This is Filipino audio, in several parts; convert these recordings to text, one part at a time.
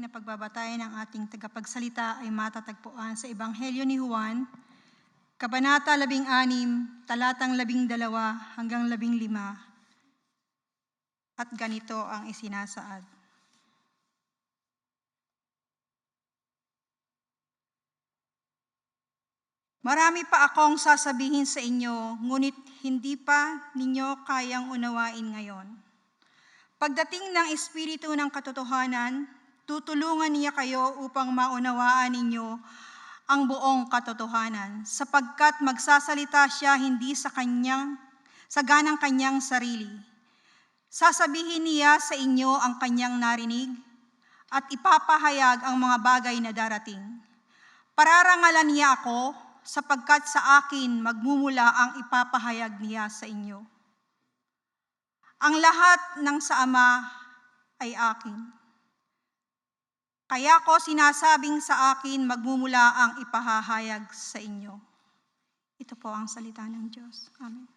na pagbabatayan ng ating tagapagsalita ay matatagpuan sa Ebanghelyo ni Juan, Kabanata 16, talatang 12 hanggang 15. At ganito ang isinasaad. Marami pa akong sasabihin sa inyo, ngunit hindi pa ninyo kayang unawain ngayon. Pagdating ng Espiritu ng katotohanan, tutulungan niya kayo upang maunawaan ninyo ang buong katotohanan, sapagkat magsasalita siya hindi sa ganang kanyang sarili. Sasabihin niya sa inyo ang kanyang narinig at ipapahayag ang mga bagay na darating. Pararangalan niya ako, sapagkat sa akin magmumula ang ipapahayag niya sa inyo. Ang lahat ng sa Ama ay akin. Kaya ko sinasabing sa akin magmumula ang ipahahayag sa inyo. Ito po ang salita ng Diyos. Amen.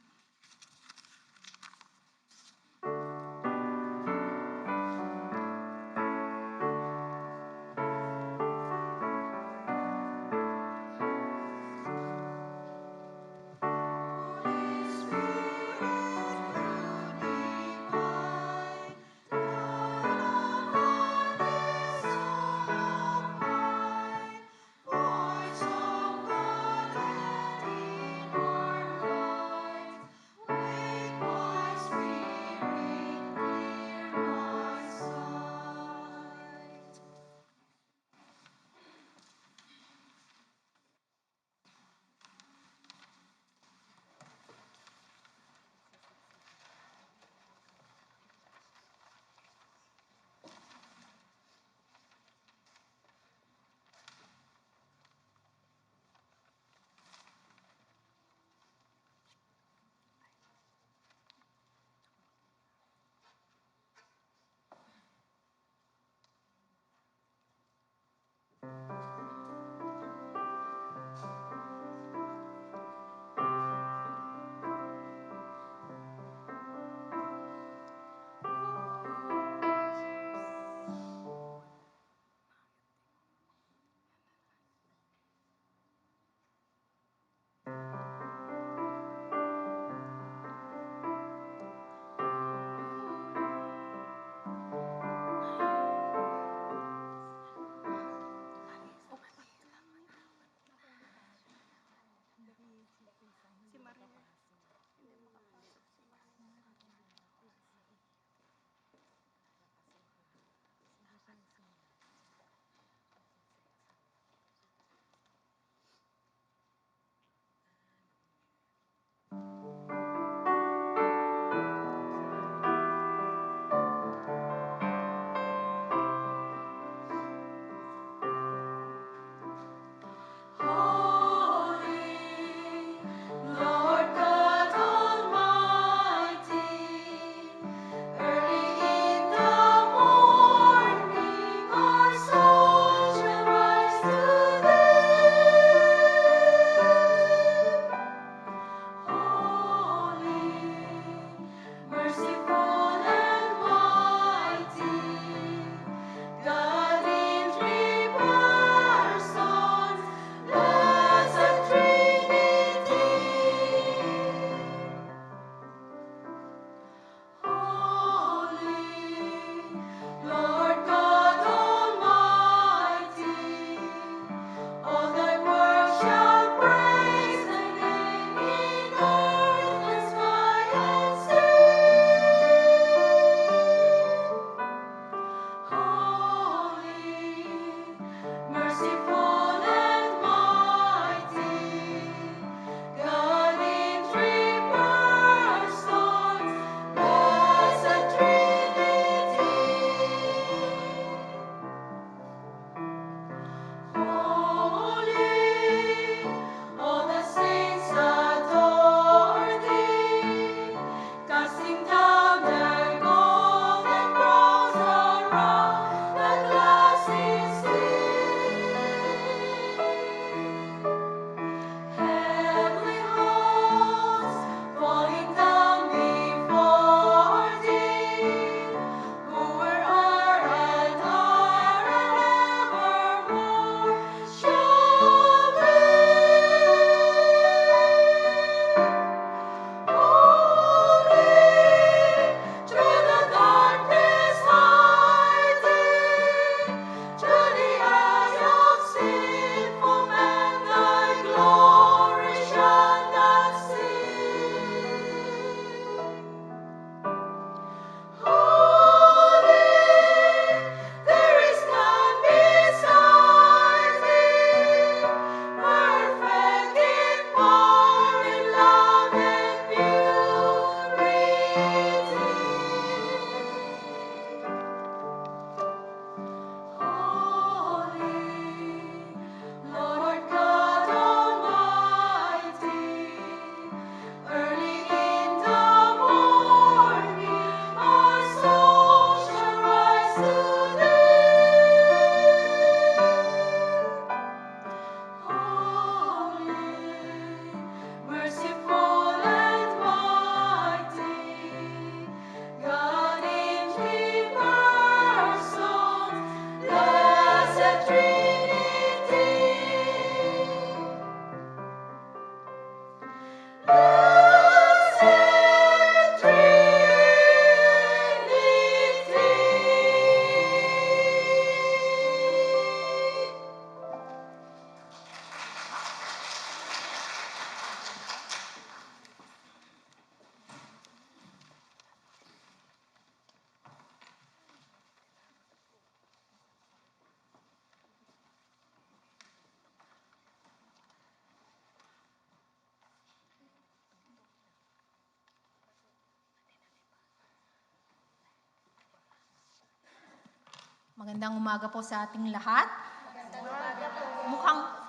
Magandang umaga po sa ating lahat.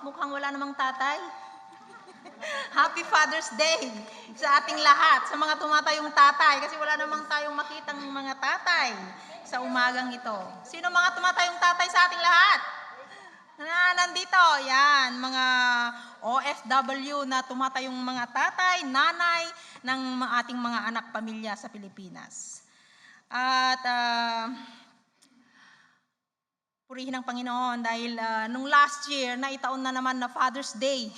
Mukhang wala namang tatay. Happy Father's Day sa ating lahat, sa mga tumatayong tatay, kasi wala namang tayong makitang mga tatay sa umagang ito. Sino mga tumatayong tatay sa ating lahat? Nandito, yan, mga OFW na tumatayong mga tatay, nanay ng ating mga anak pamilya sa Pilipinas. At purihin ang Panginoon dahil nung last year, naitaon na naman na Father's Day,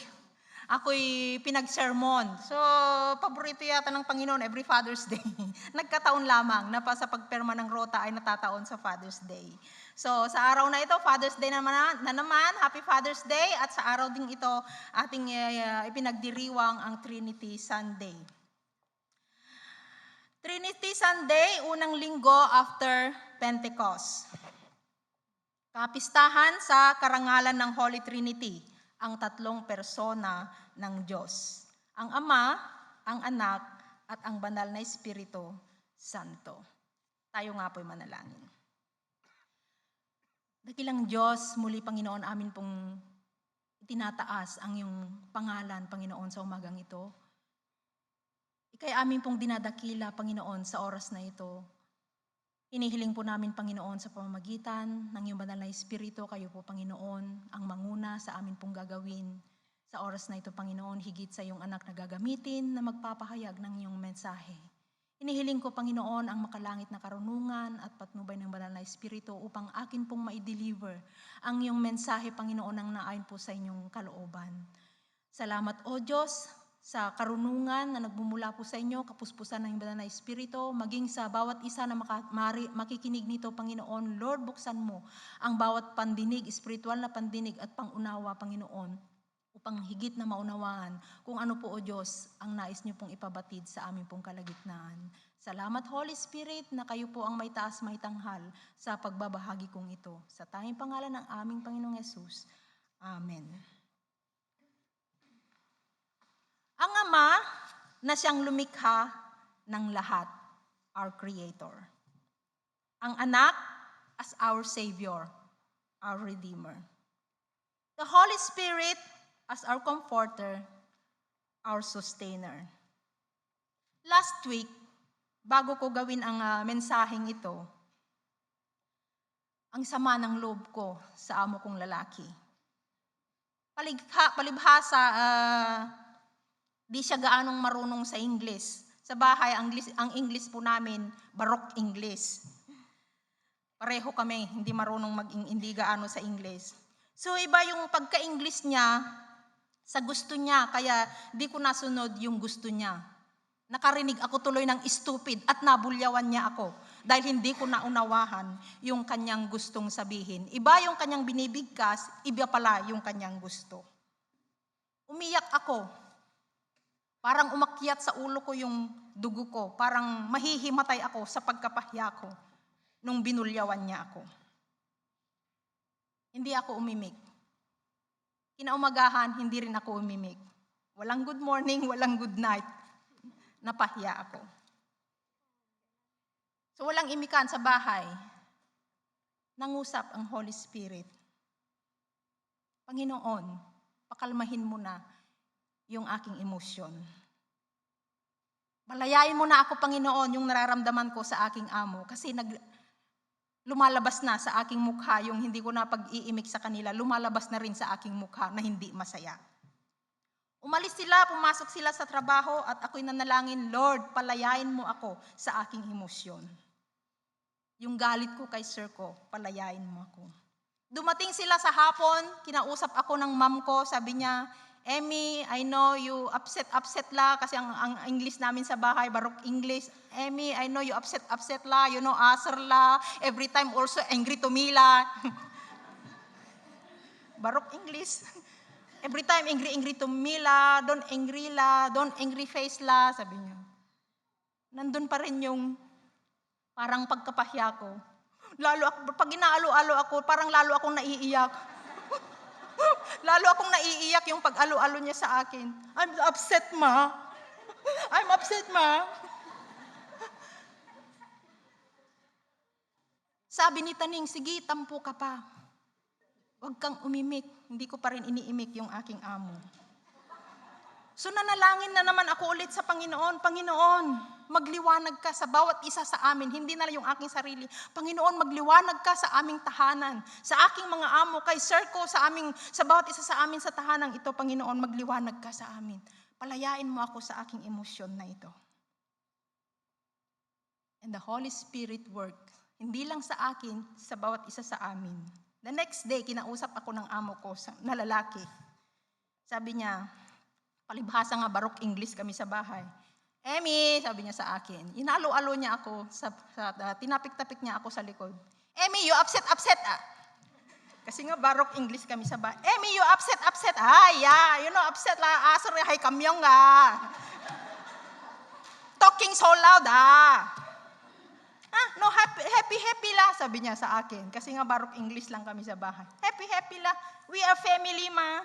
ako'y pinag-sermon. So, paborito yata ng Panginoon every Father's Day. Nagkataon lamang na pa sa pagperma ng rota ay natataon sa Father's Day. So, sa araw na ito, Father's Day na naman, Happy Father's Day. At sa araw ding ito, ating ipinagdiriwang ang Trinity Sunday. Trinity Sunday, unang linggo after Pentecost. Kapistahan sa karangalan ng Holy Trinity, ang tatlong persona ng Diyos. Ang Ama, ang Anak, at ang Banal na Espiritu Santo. Tayo nga po'y manalangin. Dakilang Diyos, muli Panginoon, amin pong itinataas ang iyong pangalan, Panginoon, sa umagang ito. Ika'y amin pong dinadakila, Panginoon, sa oras na ito. Hinihiling po namin, Panginoon, sa pamamagitan ng iyong banal na Espiritu, kayo po, Panginoon, ang manguna sa amin pong gagawin. Sa oras na ito, Panginoon, higit sa iyong anak na gagamitin na magpapahayag ng iyong mensahe. Hinihiling ko, Panginoon, ang makalangit na karunungan at patnubay ng banal na Espiritu upang akin pong ma-deliver ang iyong mensahe, Panginoon, ang naayon po sa inyong kalooban. Salamat, O Diyos, sa karunungan na nagbumula po sa inyo, kapuspusan ng banal na Espiritu, maging sa bawat isa na makikinig nito, Panginoon. Lord, buksan mo ang bawat pandinig, espiritual na pandinig at pangunawa, Panginoon, upang higit na maunawaan kung ano po, O Diyos, ang nais niyo pong ipabatid sa aming pong kalagitnaan. Salamat, Holy Spirit, na kayo po ang may taas, may tanghal sa pagbabahagi kong ito. Sa tanging pangalan ng aming Panginoong Yesus. Amen. Ang Ama na siyang lumikha ng lahat, our Creator. Ang Anak as our Savior, our Redeemer. The Holy Spirit as our Comforter, our Sustainer. Last week, bago ko gawin ang mensaheng ito, ang sama ng loob ko sa amo kong lalaki. Palibhasa, di siya gaanong marunong sa English. Sa bahay, ang English po namin, Baroque English. Pareho kami, hindi gaano sa English. So iba yung pagka-English niya sa gusto niya, kaya di ko nasunod yung gusto niya. Nakarinig ako tuloy ng stupid at nabulyawan niya ako dahil hindi ko naunawahan yung kanyang gustong sabihin. Iba yung kanyang binibigkas, iba pala yung kanyang gusto. Umiyak ako. Parang umakyat sa ulo ko yung dugo ko. Parang mahihimatay ako sa pagkapahiya ko nung binulyawan niya ako. Hindi ako umimik. Kinaumagahan, hindi rin ako umimik. Walang good morning, walang good night. Napahiya ako. So walang imikan sa bahay. Nangusap ang Holy Spirit. Panginoon, pakalmahin mo na yung aking emosyon. Malayain mo na ako, Panginoon, yung nararamdaman ko sa aking amo. Kasi lumalabas na sa aking mukha yung hindi ko na pag-iimik sa kanila. Lumalabas na rin sa aking mukha na hindi masaya. Umalis sila, pumasok sila sa trabaho at ako'y nanalangin, Lord, palayain mo ako sa aking emosyon. Yung galit ko kay sir ko, palayain mo ako. Dumating sila sa hapon, kinausap ako ng mom ko, sabi niya, Emmy, I know you upset la kasi ang English namin sa bahay, Baroque English. Emmy, I know you upset la, you know, aser la, every time also angry to me la. Baroque English. Every time angry to me la, don't angry face la, sabi niya. Nandun pa rin yung parang pagkapahiya ko. Pag inaalo-alo ako, parang lalo akong naiiyak. Lalo akong naiiyak yung pag-alo-alo niya sa akin. I'm upset, ma. Sabi ni Taning, sige, tampo ka pa. Huwag kang umimik. Hindi ko pa rin iniimik yung aking amo. So nanalangin na naman ako ulit sa Panginoon. Panginoon, magliwanag ka sa bawat isa sa amin. Hindi na lang yung aking sarili. Panginoon, magliwanag ka sa aming tahanan. Sa aking mga amo, kay Sir ko, sa bawat isa sa amin sa tahanan ito, Panginoon, magliwanag ka sa amin. Palayain mo ako sa aking emosyon na ito. And the Holy Spirit worked. Hindi lang sa akin, sa bawat isa sa amin. The next day, kinausap ako ng amo ko na lalaki. Sabi niya, palibhasa nga Barok English kami sa bahay. Emmy, sabi niya sa akin, inalo-alo niya ako, tinapik-tapik niya ako sa likod. Emmy, you upset ah. Kasi nga Barok English kami sa bahay. Emmy, you upset. Ay, yeah, you know, upset la, sorry, hay kamyong Talking so loud no, happy la, sabi niya sa akin. Kasi nga Barok English lang kami sa bahay. Happy la, we are family, ma.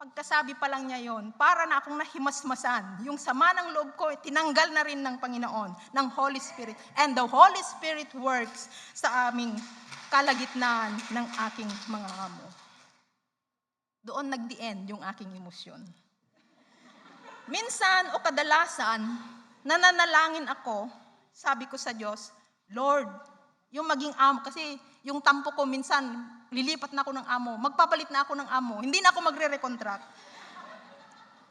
Pagkasabi pa lang niya yon, para na akong nahimasmasan. Yung sama ng loob ko, tinanggal na rin ng Panginoon, ng Holy Spirit. And the Holy Spirit works sa aming kalagitnaan ng aking mga amo. Doon nag-the-end yung aking emosyon. Minsan o kadalasan, nananalangin ako, sabi ko sa Diyos, Lord, yung maging amo, kasi yung tampo ko minsan, lilipat na ako ng amo, magpapalit na ako ng amo, hindi na ako magre-recontract.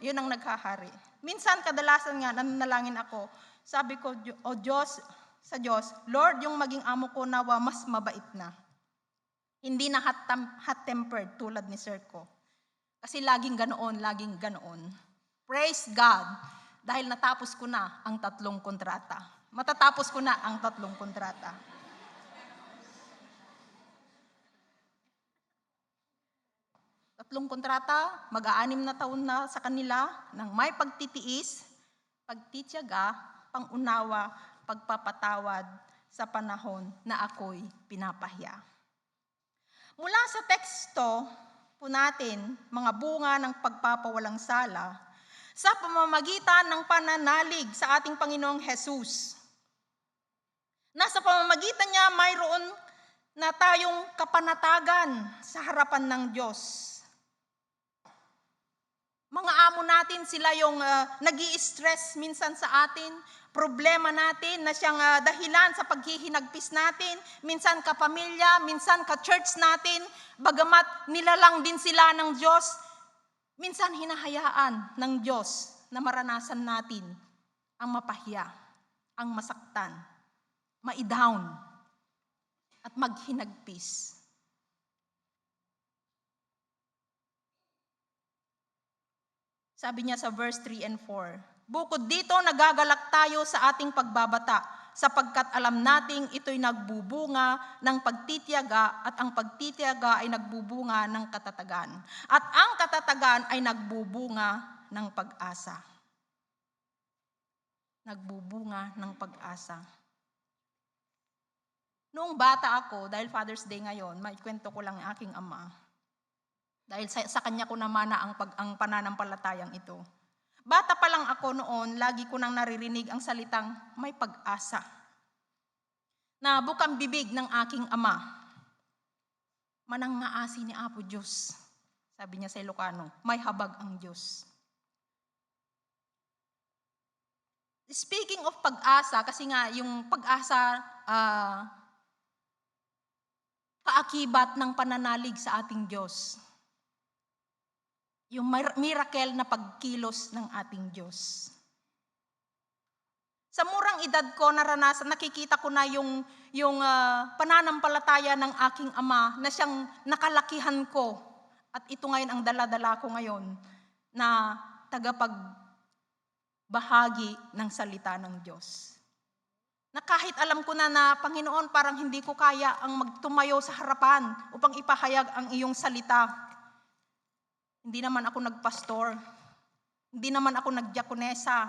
Yun ang naghahari. Minsan, kadalasan nga, nananalangin ako, sabi ko, o Diyos, sa Diyos, Lord, yung maging amo ko nawa mas mabait na. Hindi na hot-tempered tulad ni Sir ko. Kasi laging ganoon. Praise God, dahil natapos ko na ang 3 kontrata. Matatapos ko na ang 3 kontrata. Tatlong kontrata, mag-6 na taon na sa kanila ng may pagtitiis, pagtitiyaga, pangunawa, pagpapatawad sa panahon na ako'y pinapahiya. Mula sa teksto po natin, mga bunga ng pagpapawalang sala, sa pamamagitan ng pananalig sa ating Panginoong Jesus. Nasa pamamagitan niya, mayroon na tayong kapanatagan sa harapan ng Diyos. Mga amo natin, sila yung nag-i-stress minsan sa atin, problema natin na siyang dahilan sa paghihinagpis natin, minsan kapamilya, minsan ka-church natin, bagamat nilalang din sila ng Diyos, minsan hinahayaan ng Diyos na maranasan natin ang mapahiya, ang masaktan, ma-down, at maghinagpis. Sabi niya sa verse 3 and 4, bukod dito nagagalak tayo sa ating pagbabata, sapagkat alam nating ito'y nagbubunga ng pagtitiyaga at ang pagtitiyaga ay nagbubunga ng katatagan. At ang katatagan ay nagbubunga ng pag-asa. Nagbubunga ng pag-asa. Noong bata ako, dahil Father's Day ngayon, may kwento ko lang ang aking ama. Dahil sa kanya ko naman na ang pananampalatayang ito. Bata pa lang ako noon, lagi ko nang naririnig ang salitang may pag-asa. Na bukang bibig ng aking ama. Manang ngaasi ni Apo Diyos. Sabi niya sa Ilocano, may habag ang Diyos. Speaking of pag-asa, kasi nga yung pag-asa, kaakibat ng pananalig sa ating Diyos. Yung miracle na pagkilos ng ating Diyos. Sa murang edad ko, naranasan, nakikita ko na yung pananampalataya ng aking ama na siyang nakalakihan ko. At ito ngayon ang dala-dala ko ngayon na tagapagbahagi ng salita ng Diyos. Na kahit alam ko na Panginoon, parang hindi ko kaya ang magtumayo sa harapan upang ipahayag ang iyong salita. Hindi naman ako nagpastor. Hindi naman ako nagdiakonesa.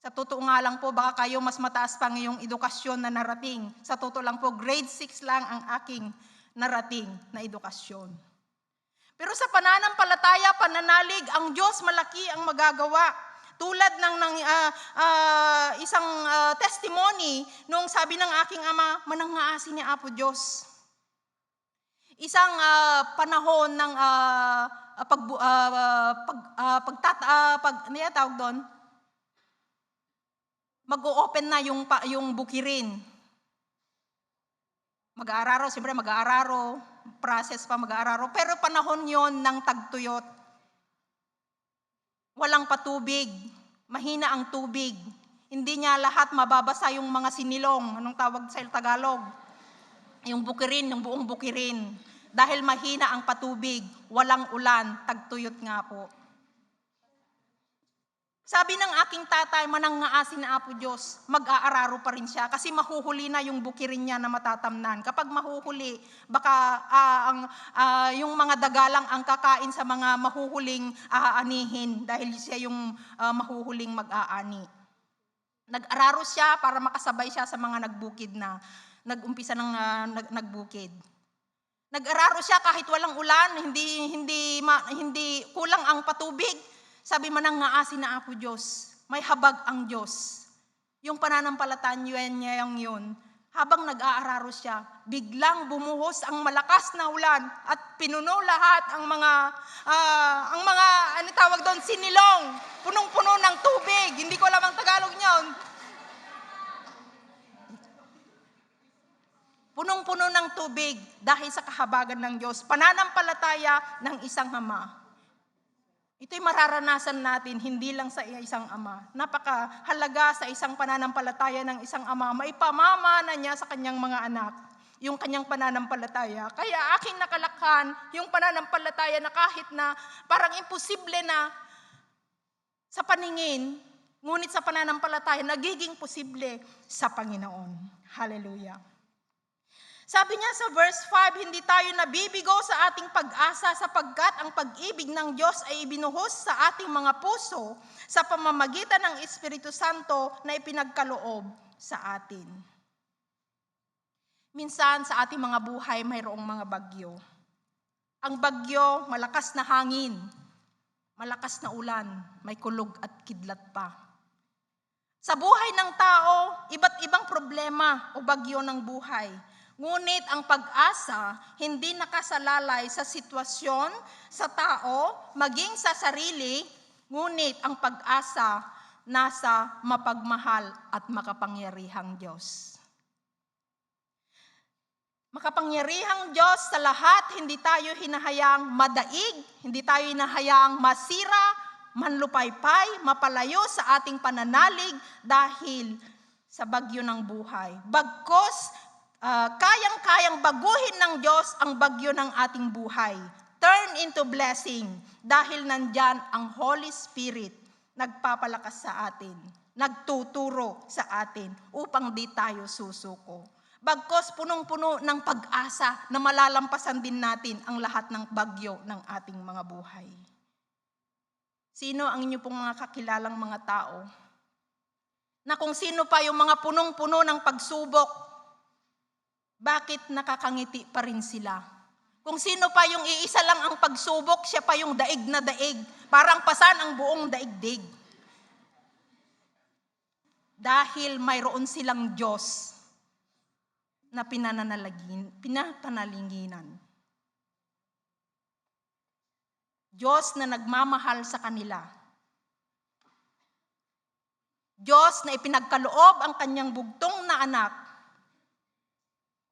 Sa totoo nga lang po, baka kayo mas mataas pa ngayong edukasyon na narating. Sa totoo lang po, grade 6 lang ang aking narating na edukasyon. Pero sa pananampalataya, pananalig, ang Diyos malaki ang magagawa. Tulad ng isang testimony nung sabi ng aking ama, manangaasi ni Apo Diyos. Isang panahon ng ano yan tawag doon? Mag-o-open na yung bukirin. Mag-aararo, siyempre mag-aararo, process pa mag-aararo. Pero panahon yon ng tagtuyot. Walang patubig, mahina ang tubig. Hindi niya lahat mababasa yung mga sinilong, anong tawag sa Tagalog? Yung bukirin, yung buong bukirin. Dahil mahina ang patubig, walang ulan, tagtuyot nga po. Sabi ng aking tatay, manangaasi na Apo Diyos, mag-aararo pa rin siya kasi mahuhuli na yung bukirin niya na matatamnan. Kapag mahuhuli, baka yung mga dagalang ang kakain sa mga mahuhuling aanihin dahil siya yung mahuhuling mag-aani. Nag-araro siya para makasabay siya sa mga nagbukid na, nag-umpisa ng nagbukid. Nag-araro siya kahit walang ulan, hindi kulang ang patubig. Sabi manangaasi na Apo Diyos, may habag ang Diyos. Yung pananampalataya niya yun, habang nag-aararo siya, biglang bumuhos ang malakas na ulan at pinuno lahat ang mga ano tawag doon, sinilong, punong-puno ng tubig. Hindi ko alam ang Tagalog niyon. Punong-puno ng tubig dahil sa kahabagan ng Diyos. Pananampalataya ng isang ama. Ito'y mararanasan natin hindi lang sa isang ama. Napakahalaga sa isang pananampalataya ng isang ama. Maipamamana niya sa kanyang mga anak yung kanyang pananampalataya. Kaya aking nakalakhan yung pananampalataya na kahit na parang imposible na sa paningin, ngunit sa pananampalataya nagiging posible sa Panginoon. Hallelujah. Sabi niya sa verse 5, hindi tayo nabibigo sa ating pag-asa sapagkat ang pag-ibig ng Diyos ay ibinuhos sa ating mga puso sa pamamagitan ng Espiritu Santo na ipinagkaloob sa atin. Minsan sa ating mga buhay mayroong mga bagyo. Ang bagyo, malakas na hangin, malakas na ulan, may kulog at kidlat pa. Sa buhay ng tao, iba't ibang problema o bagyo ng buhay. Ngunit ang pag-asa hindi nakasalalay sa sitwasyon, sa tao, maging sa sarili, ngunit ang pag-asa nasa mapagmahal at makapangyarihang Diyos. Makapangyarihang Diyos sa lahat, hindi tayo hinahayang madaig, hindi tayo hinahayang masira, manlupaypay, mapalayo sa ating pananalig dahil sa bagyo ng buhay. Bagkos, kayang-kayang baguhin ng Diyos ang bagyo ng ating buhay. Turn into blessing dahil nandyan ang Holy Spirit nagpapalakas sa atin, nagtuturo sa atin upang di tayo susuko. Bagkos punong-puno ng pag-asa na malalampasan din natin ang lahat ng bagyo ng ating mga buhay. Sino ang inyo pong mga kakilalang mga tao? Na kung sino pa yung mga punong-puno ng pagsubok, bakit nakakangiti pa rin sila? Kung sino pa yung iisa lang ang pagsubok, siya pa yung daig na daig. Parang pasan ang buong daigdig. Dahil mayroon silang Diyos na pinapanalinginan. Diyos na nagmamahal sa kanila. Diyos na ipinagkaloob ang kanyang bugtong na anak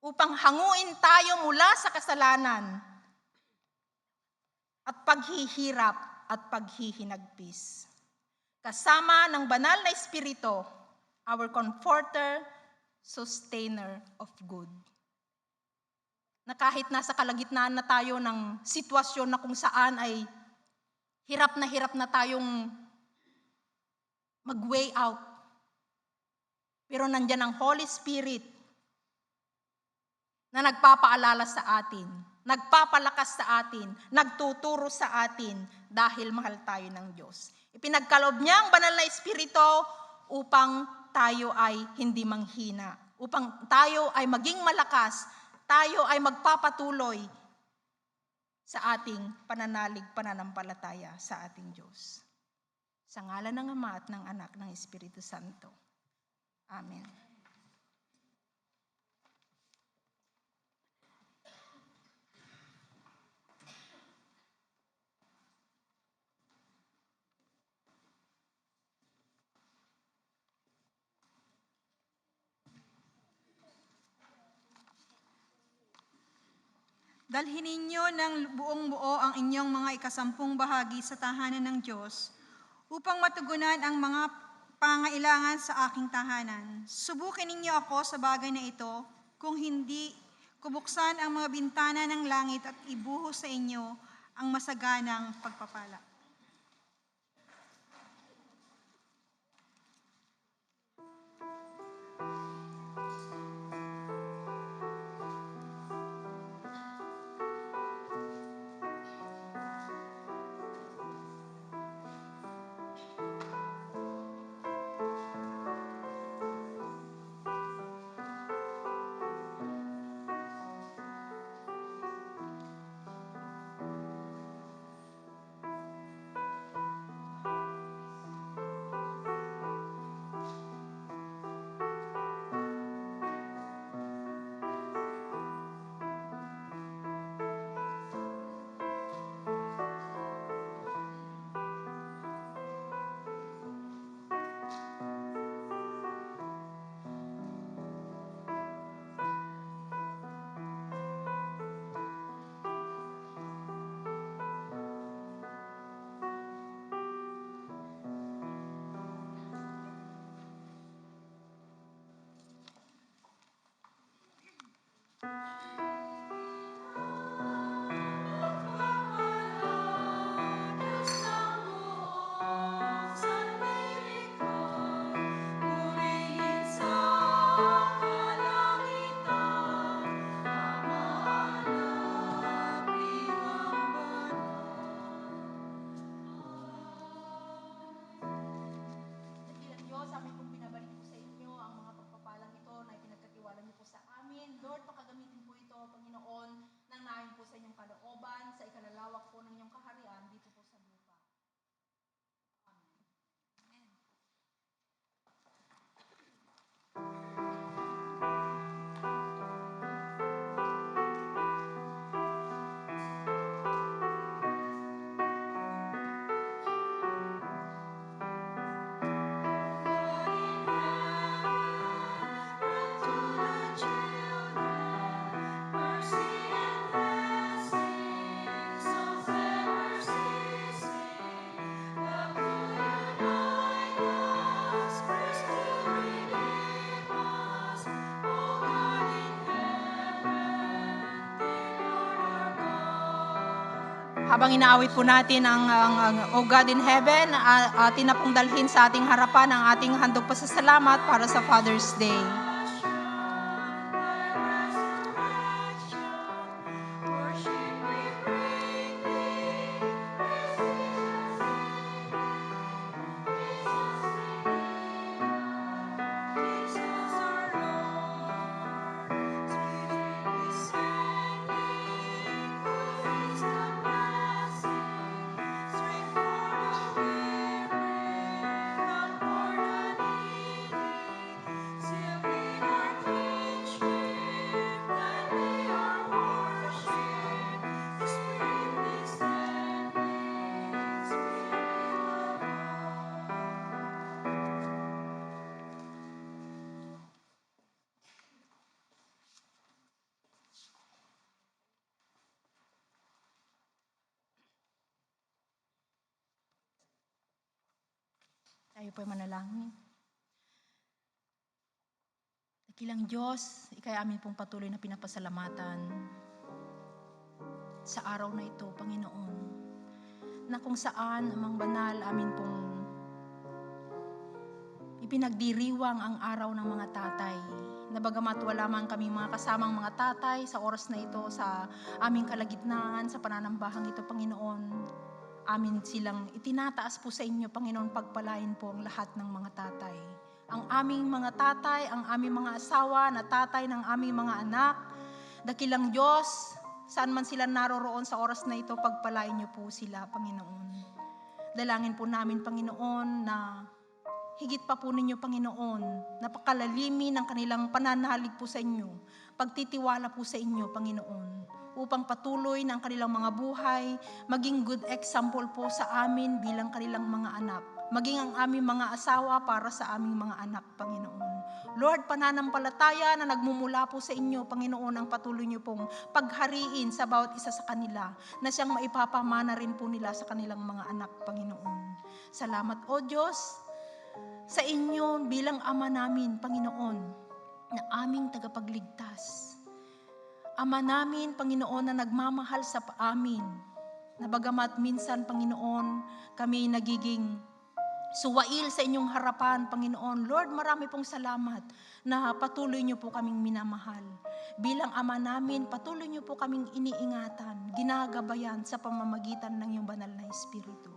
upang hanguin tayo mula sa kasalanan at paghihirap at paghihinagpis. Kasama ng banal na Espiritu, our comforter, sustainer of good. Na kahit nasa kalagitnaan na tayo ng sitwasyon na kung saan ay hirap na tayong mag-way out. Pero nandyan ang Holy Spirit na nagpapaalala sa atin, nagpapalakas sa atin, nagtuturo sa atin dahil mahal tayo ng Diyos. Ipinagkaloob niya ang banal na Espiritu upang tayo ay hindi manghina, upang tayo ay maging malakas, tayo ay magpapatuloy sa ating pananampalataya sa ating Diyos. Sa ngalan ng Ama at ng Anak ng Espiritu Santo. Amen. Dalhin ninyo ng buong buo ang inyong mga ikasampung bahagi sa tahanan ng Diyos upang matugunan ang mga pangailangan sa aking tahanan. Subukin ninyo ako sa bagay na ito, kung hindi, kubuksan ang mga bintana ng langit at ibuhos sa inyo ang masaganang pagpapala. Lord, pakagamitin po ito, Panginoon, nang nahin po sa inyong kalooban, sa ikalalawak po ng inyong kaharian dito po sa lupa. Amen. Habang inaawit po natin ang O God in Heaven, atin na pong dalhin sa ating harapan ang ating handog pasasalamat para sa Father's Day. Tayo po'y manalangin. Dakilang Diyos, ikay amin pong patuloy na pinapasalamatan sa araw na ito, Panginoon, na kung saan amang banal amin pong ipinagdiriwang ang araw ng mga tatay, na bagamat wala man kami mga kasamang mga tatay sa oras na ito, sa aming kalagitnaan, sa pananambahang ito, Panginoon, amin silang itinataas po sa inyo, Panginoon, pagpalain po ang lahat ng mga tatay. Ang aming mga tatay, ang aming mga asawa na tatay ng aming mga anak, dakilang Diyos, saan man sila naroroon sa oras na ito, pagpalain niyo po sila, Panginoon. Dalangin po namin, Panginoon, na higit pa po ninyo, Panginoon, napakalalimin ng kanilang pananalig po sa inyo, pagtitiwala po sa inyo, Panginoon, upang patuloy ng kanilang mga buhay, maging good example po sa amin bilang kanilang mga anak, maging ang aming mga asawa para sa aming mga anak, Panginoon. Lord, pananampalataya na nagmumula po sa inyo, Panginoon, ang patuloy niyo pong paghariin sa bawat isa sa kanila, na siyang maipapamana rin po nila sa kanilang mga anak, Panginoon. Salamat, O Diyos, sa inyo bilang Ama namin, Panginoon, na aming tagapagligtas. Ama namin, Panginoon, na nagmamahal sa amin, na bagamat minsan, Panginoon, kami nagiging suwail sa inyong harapan, Panginoon. Lord, marami pong salamat na patuloy niyo po kaming minamahal. Bilang Ama namin, patuloy niyo po kaming iniingatan, ginagabayan sa pamamagitan ng iyong banal na Espiritu.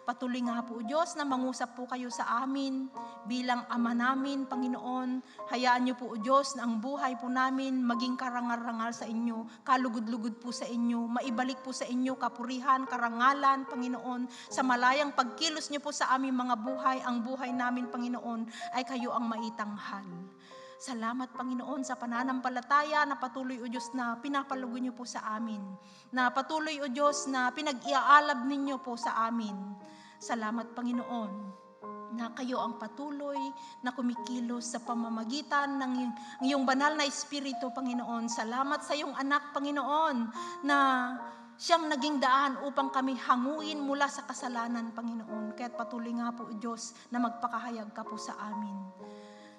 Patuloy nga po, Diyos, na mangusap po kayo sa amin bilang Ama namin, Panginoon. Hayaan niyo po, Diyos, na ang buhay po namin maging karangal-rangal sa inyo, kalugod-lugod po sa inyo, maibalik po sa inyo kapurihan, karangalan, Panginoon, sa malayang pagkilos niyo po sa aming mga buhay, ang buhay namin, Panginoon, ay kayo ang maitanghal. Salamat, Panginoon, sa pananampalataya na patuloy, O Diyos, na pinapalugo niyo po sa amin. Na patuloy, O Diyos, na pinag-iaalab ninyo po sa amin. Salamat, Panginoon, na kayo ang patuloy na kumikilos sa pamamagitan ng iyong banal na Espiritu, Panginoon. Salamat sa iyong anak, Panginoon, na siyang naging daan upang kami hanguin mula sa kasalanan, Panginoon. Kaya't patuloy nga po, O Diyos, na magpakahayag ka po sa amin.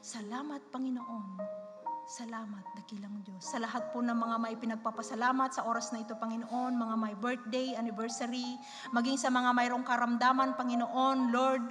Salamat, Panginoon. Salamat, dakilang Diyos. Sa lahat po ng mga may pinagpapasalamat sa oras na ito, Panginoon, mga may birthday, anniversary, maging sa mga mayroong karamdaman, Panginoon, Lord,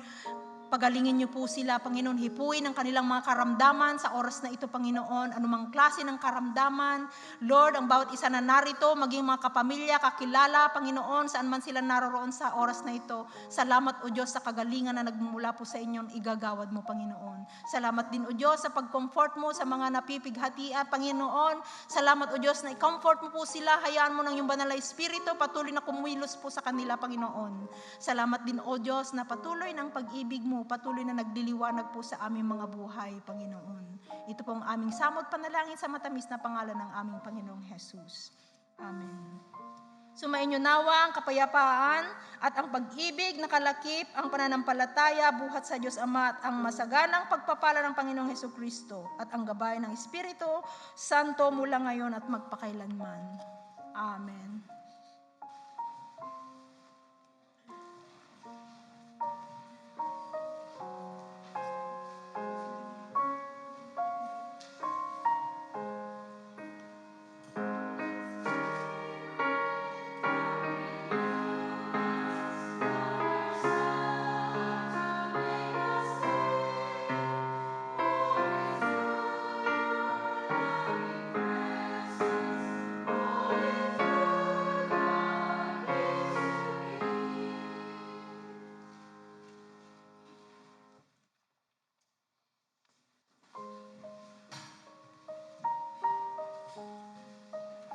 pagalingin niyo po sila, Panginoon, hipuin ang kanilang mga karamdaman sa oras na ito, Panginoon, anumang klase ng karamdaman. Lord, ang bawat isa na narito, maging mga kapamilya, kakilala, Panginoon, saan man sila naroroon sa oras na ito. Salamat, O Diyos, sa kagalingan na nagmumula po sa inyo, igagawad mo, Panginoon. Salamat din, O Diyos, sa pag-comfort mo sa mga napipighatian, Panginoon. Salamat, O Diyos, na i-comfort mo po sila, hayaan mo ng iyong banal na Espiritu, patuloy na kumilos po sa kanila, Panginoon. Salamat din, O Diyos, na patuloy ng pag-ibig mo, patuloy na nagdiliwanag po sa aming mga buhay, Panginoon. Ito po ang aming samot panalangin sa matamis na pangalan ng aming Panginoong Jesus. Amen. Sumainyo nawa ang kapayapaan at ang pag-ibig na kalakip, ang pananampalataya, buhat sa Diyos Ama at ang masaganang pagpapala ng Panginoong Hesukristo at ang gabay ng Espiritu Santo mula ngayon at magpakailanman. Amen.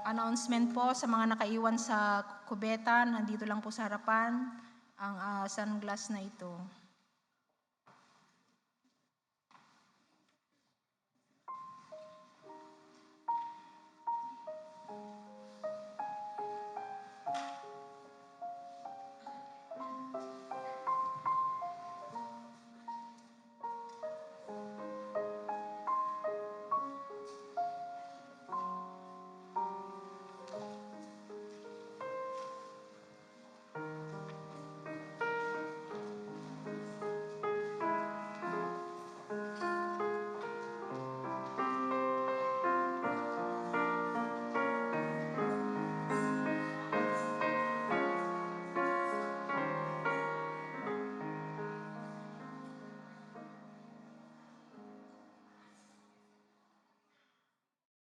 Announcement po sa mga nakaiwan sa kubeta, nandito lang po sa harapan ang sunglass na ito.